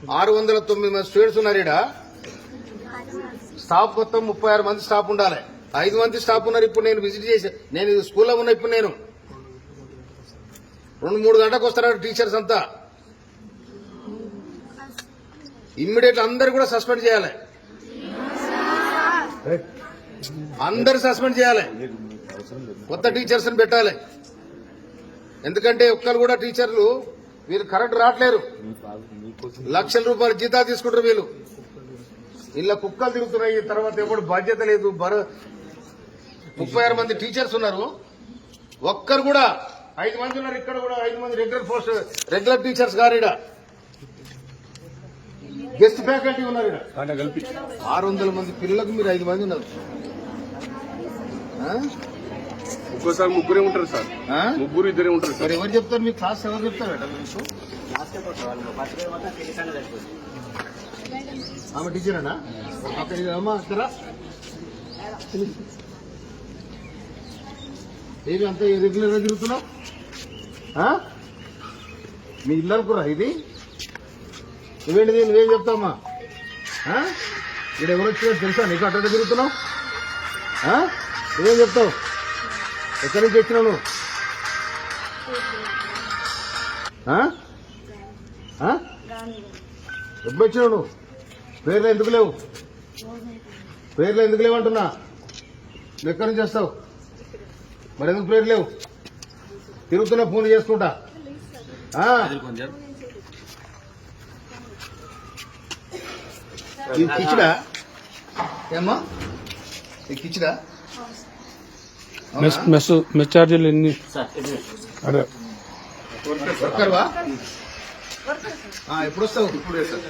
609 మంది స్టూడెంట్స్ ఉన్నారు ఇక్కడ. స్టాఫ్ మొత్తం 36 మంది స్టాఫ్ ఉండాలి. 5 మంది స్టాఫ్ ఉన్నారు. ఇప్పుడు నేను విజిట్ చేసి నేను స్కూల్లో ఉన్నా. ఇప్పుడు నేను 2-3 గంటలకు వస్తారు టీచర్స్ అంతా. ఇమ్మీడియట్ అందరు కూడా సస్పెండ్ చేయాలి. అందరు సస్పెండ్ చేయాలి. కొత్త టీచర్స్ పెట్టాలి. ఎందుకంటే ఒక్కరు కూడా టీచర్లు వీళ్ళు కరెక్ట్ రావట్లేరు. లక్షల రూపాయలు జీతాలు తీసుకుంటారు వీళ్ళు. ఇలా కుక్కలు తిరుగుతున్నాయి. తర్వాత ఎప్పుడు బాధ్యత లేదు. 36 మంది టీచర్స్ ఉన్నారు. ఒక్కరు కూడా 5 మంది ఉన్నారు. ఇక్కడ కూడా 5 మంది రెగ్యులర్ టీచర్స్ గారు. ఇక్కడ గెస్ట్ ఫ్యాకల్టీ ఉన్నారు. ఇక్కడ 600 మంది పిల్లలకు మీరు 5 మంది ఉన్నారు. ఒక్కోసారి ముగ్గురే ఉంటారు సార్. ముగ్గురు ఇద్దరే ఉంటారు సార్. ఎవరు చెప్తారు? మీ క్లాస్ ఎవరు చెప్తారు? ఆమె టీచరేనా? అమ్మా ఇద్దరా ఏమి అంతా రెగ్యులర్ గా తిరుగుతున్నావు? మీ ఇల్లు అనుకురా ఇది? నువ్వేంటిది? నువ్వేం చెప్తావమ్మా? ఇక్కడ ఎవరు వచ్చినా తెలుసా నీకు? అట్ట తిరుగుతున్నావు? నువ్వేం చెప్తావు? ఎక్కడి నుంచి వచ్చినావు నువ్వు? ఎప్పుడు వచ్చినావు నువ్వు? పేర్లు ఎందుకు లేవు? పేర్లు ఎందుకు లేవు అంటున్నా? నువ్వు ఎక్కడి నుంచి వస్తావు? మరి ఎందుకు పేరు లేవు? తిరుగుతున్నా ఫోన్ చేసుకుంటా. ఇది కిచిడా ఏమ్మా? ఇది కిచిడా? మెస్ ఛార్జీలు ఎన్ని? అదే వర్కర్వా? ఎప్పుడు వస్తావు? ఇప్పుడే సార్.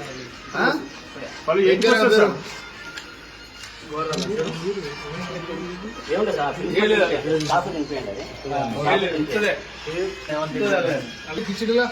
కిచిడిగా